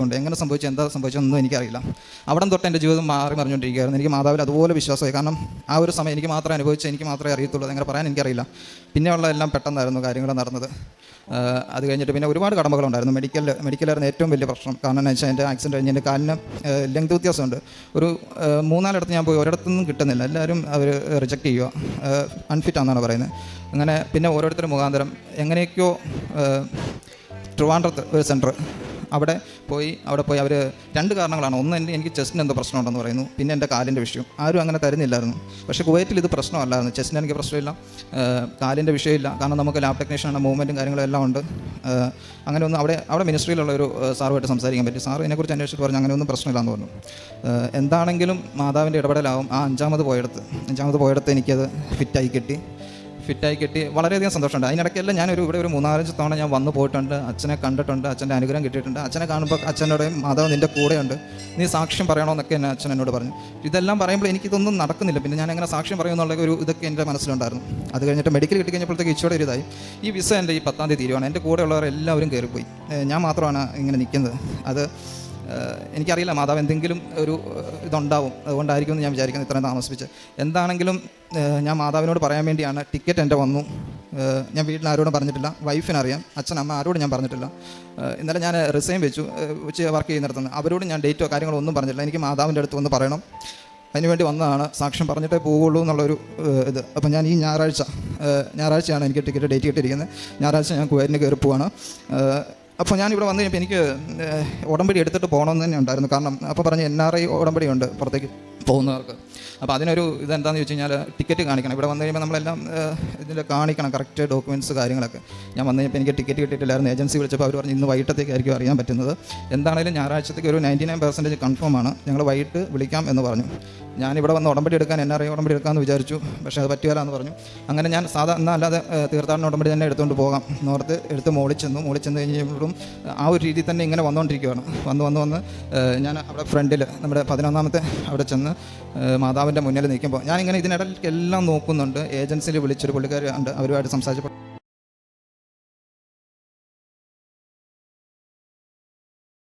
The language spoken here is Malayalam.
ഉണ്ട്. എങ്ങനെ സംഭവിച്ചു, എന്താ സംഭവിച്ചതെന്നൊന്നും എനിക്കറിയില്ല. അവിടെ തൊട്ട് എൻ്റെ ജീവിതം മാറി മറിഞ്ഞുകൊണ്ടിരിക്കുകയായിരുന്നു. എനിക്ക് മാതാവിൽ അതുപോലെ വിശ്വാസമായി. കാരണം ആ ഒരു സമയം എനിക്ക് മാത്രമേ അനുഭവിച്ച് എനിക്ക് മാത്രമേ അറിയത്തുള്ളൂ. അങ്ങനെ പറയാൻ എനിക്കറിയില്ല. പിന്നെയുള്ള എല്ലാം പെട്ടെന്നായിരുന്നു കാര്യങ്ങൾ നടന്നത്. അത് കഴിഞ്ഞിട്ട് പിന്നെ ഒരുപാട് കടമകളുണ്ടായിരുന്നു. മെഡിക്കലായിരുന്നു ഏറ്റവും വലിയ പ്രശ്നം. കാരണം എന്ന് വെച്ചാൽ എൻ്റെ ആക്സിഡൻറ്റ് കഴിഞ്ഞ് എൻ്റെ കാലിന് ലെങ്ത് വ്യത്യാസമുണ്ട്. ഒരു 3-4 ഞാൻ പോയി, ഒരിടത്തുനിന്നും കിട്ടുന്നില്ല. എല്ലാവരും അവർ റിജക്റ്റ് ചെയ്യുക, അൺഫിറ്റ് ആണെന്നാണ് പറയുന്നത്. അങ്ങനെ പിന്നെ ഓരോരുത്തരും മുഖാന്തരം എങ്ങനെയൊക്കെയോ ട്രിവാൻഡ്രത്ത് ഒരു സെൻറ്റർ അവിടെ പോയി അവർ 2 കാരണങ്ങളാണ്. ഒന്ന്, എനിക്ക് ചെസ്റ്റിന് എന്തോ പ്രശ്നമുണ്ടെന്ന് പറയുന്നു. പിന്നെ എൻ്റെ കാലിൻ്റെ വിഷയം. ആരും അങ്ങനെ തരുന്നില്ലായിരുന്നു. പക്ഷേ കുവൈറ്റിൽ ഇത് പ്രശ്നമല്ലായിരുന്നു. ചെസ്റ്റിന് എനിക്ക് പ്രശ്നമില്ല, കാലിൻ്റെ വിഷയമില്ല. കാരണം നമുക്ക് ലാബ് ടെക്നീഷ്യനാണ്, മൂവ്മെൻറ്റും കാര്യങ്ങളും എല്ലാം ഉണ്ട്. അങ്ങനെ ഒന്നും അവിടെ മിനിസ്ട്രിയിലുള്ള ഒരു സാറുമായിട്ട് സംസാരിക്കാൻ പറ്റി. സാറ് ഇതിനെക്കുറിച്ച് അന്വേഷിച്ചിട്ട് പറഞ്ഞു അങ്ങനെയൊന്നും പ്രശ്നമില്ലാന്ന് പറഞ്ഞു. എന്താണെങ്കിലും മാതാവിൻ്റെ ഇടപെടലാവും. ആ 5ാമത് പോയിടത്ത് എനിക്കത് ഫിറ്റായി കിട്ടി. വളരെയധികം സന്തോഷമുണ്ട്. അതിനിടയ്ക്കെല്ലാം ഞാൻ ഇവിടെ ഒരു 3-4 തവണ ഞാൻ വന്നു പോയിട്ടുണ്ട്. അച്ഛനെ കണ്ടിട്ടുണ്ട്, അച്ഛൻ്റെ അനുഗ്രഹം കിട്ടിയിട്ടുണ്ട്. അച്ഛനെ കാണുമ്പോൾ അച്ഛനോടെയും മാതാവ് നിൻ്റെ കൂടെയുണ്ട്, നീ സാക്ഷ്യം പറയണമെന്നൊക്കെ എന്നെ അച്ഛൻ എന്നോട് പറഞ്ഞു. ഇതെല്ലാം പറയുമ്പോൾ എനിക്കിതൊന്നും നടക്കുന്നില്ല. പിന്നെ ഞാൻ എങ്ങനെ സാക്ഷ്യം പറയുമെന്നുള്ള ഒരു ഇതൊക്കെ എൻ്റെ മനസ്സിലുണ്ടായിരുന്നു. അത് കഴിഞ്ഞിട്ട് മെഡിക്കൽ കിട്ടിക്കഴിഞ്ഞപ്പോഴത്തേക്ക് ഇച്ചിരി ഒരു ഇതായി. ഈ വിസ എൻ്റെ ഈ 10-ാം തീയതി തീരുവാണ്. എൻ്റെ കൂടെയുള്ളവർ എല്ലാവരും കയറിപ്പോയി. ഞാൻ മാത്രമാണ് ഇങ്ങനെ നിൽക്കുന്നത്. അത് എനിക്കറിയില്ല, മാതാവ് എന്തെങ്കിലും ഒരു ഇതുണ്ടാവും, അതുകൊണ്ടായിരിക്കും എന്ന് ഞാൻ വിചാരിക്കുന്നത് ഇത്രയും താമസിപ്പിച്ച്. എന്താണെങ്കിലും ഞാൻ മാതാവിനോട് പറയാൻ വേണ്ടിയാണ്. ടിക്കറ്റ് എൻ്റെ വന്നു. ഞാൻ വീട്ടിൽ ആരോടും പറഞ്ഞിട്ടില്ല. വൈഫിനറിയാം, അച്ഛൻ അമ്മ ആരോടും ഞാൻ പറഞ്ഞിട്ടില്ല. ഇന്നലെ ഞാൻ റിസൈൻ വെച്ചു വർക്ക് ചെയ്യുന്നിടത്തുനിന്ന്. അവരോട് ഞാൻ ഡേറ്റോ കാര്യങ്ങളോ ഒന്നും പറഞ്ഞിട്ടില്ല. എനിക്ക് മാതാവിൻ്റെ അടുത്ത് വന്ന് പറയണം, അതിനുവേണ്ടി വന്നതാണ്. സാക്ഷ്യം പറഞ്ഞിട്ടേ പോവുള്ളൂ എന്നുള്ളൊരു ഇത്. അപ്പോൾ ഞാൻ ഈ ഞായറാഴ്ചയാണ് എനിക്ക് ഡേറ്റ് കിട്ടിയിരിക്കുന്നത്. ഞായറാഴ്ച ഞാൻ കുവൈറ്റിന് കയറി പോവാണ്. അപ്പോൾ ഞാനിവിടെ വന്നു കഴിഞ്ഞപ്പോൾ എനിക്ക് ഉടമ്പടി എടുത്തിട്ട് പോകണമെന്ന് തന്നെ ഉണ്ടായിരുന്നു. കാരണം അപ്പോൾ പറഞ്ഞ് NRI ഉടമ്പടി ഉണ്ട് പുറത്തേക്ക് പോകുന്നവർക്ക്. അപ്പോൾ അതിനൊരു ഇതെന്താണെന്ന് ചോദിച്ചു കഴിഞ്ഞാൽ ടിക്കറ്റ് കാണിക്കണം. ഇവിടെ വന്നു കഴിയുമ്പോൾ നമ്മളെല്ലാം ഇതിൽ കാണിക്കണം, കറക്റ്റ് ഡോക്യുമെൻറ്റ്സ് കാര്യങ്ങളൊക്കെ. ഞാൻ വന്നു കഴിഞ്ഞപ്പോൾ എനിക്ക് ടിക്കറ്റ് കിട്ടിയിട്ടില്ലായിരുന്നു. ഏജൻസി വിളിച്ചപ്പോൾ അവർ പറഞ്ഞു ഇന്ന് വൈകിട്ടത്തേക്കായിരിക്കും അറിയാൻ പറ്റുന്നത്. എന്താണെങ്കിലും ഞായറാഴ്ചത്തേക്ക് ഒരു 99% കൺഫേമാണ്. ഞങ്ങൾ വൈകിട്ട് വിളിക്കാം എന്ന് പറഞ്ഞു. ഞാനിവിടെ വന്ന് ഉടമ്പടി എടുക്കാൻ NRI ഉടമ്പടി എടുക്കാമെന്ന് വിചാരിച്ചു. പക്ഷേ അത് പറ്റുകയില്ല എന്ന് പറഞ്ഞു. അങ്ങനെ ഞാൻ അല്ലാതെ തീർത്ഥാടന ഉടമ്പടി തന്നെ എടുത്തുകൊണ്ട് പോകാം എന്നോർത്ത് എടുത്ത് മോളിൽ ചെന്ന് കഴിഞ്ഞപ്പോഴും ആ ഒരു രീതിയിൽ തന്നെ ഇങ്ങനെ വന്നുകൊണ്ടിരിക്കുകയാണ്. വന്ന് ഞാൻ അവിടെ ഫ്രണ്ടിൽ നമ്മുടെ 11ാമത്തെ അവിടെ ചെന്ന് മാതാവിൻ്റെ മുന്നിൽ നിൽക്കുമ്പോൾ ഞാനിങ്ങനെ ഇതിനിടയ്ക്ക് എല്ലാം നോക്കുന്നുണ്ട്. ഏജൻസിയിൽ വിളിച്ചൊരു പുള്ളിക്കാർ ഉണ്ട്, അവരുമായിട്ട് സംസാരിച്ചപ്പോൾ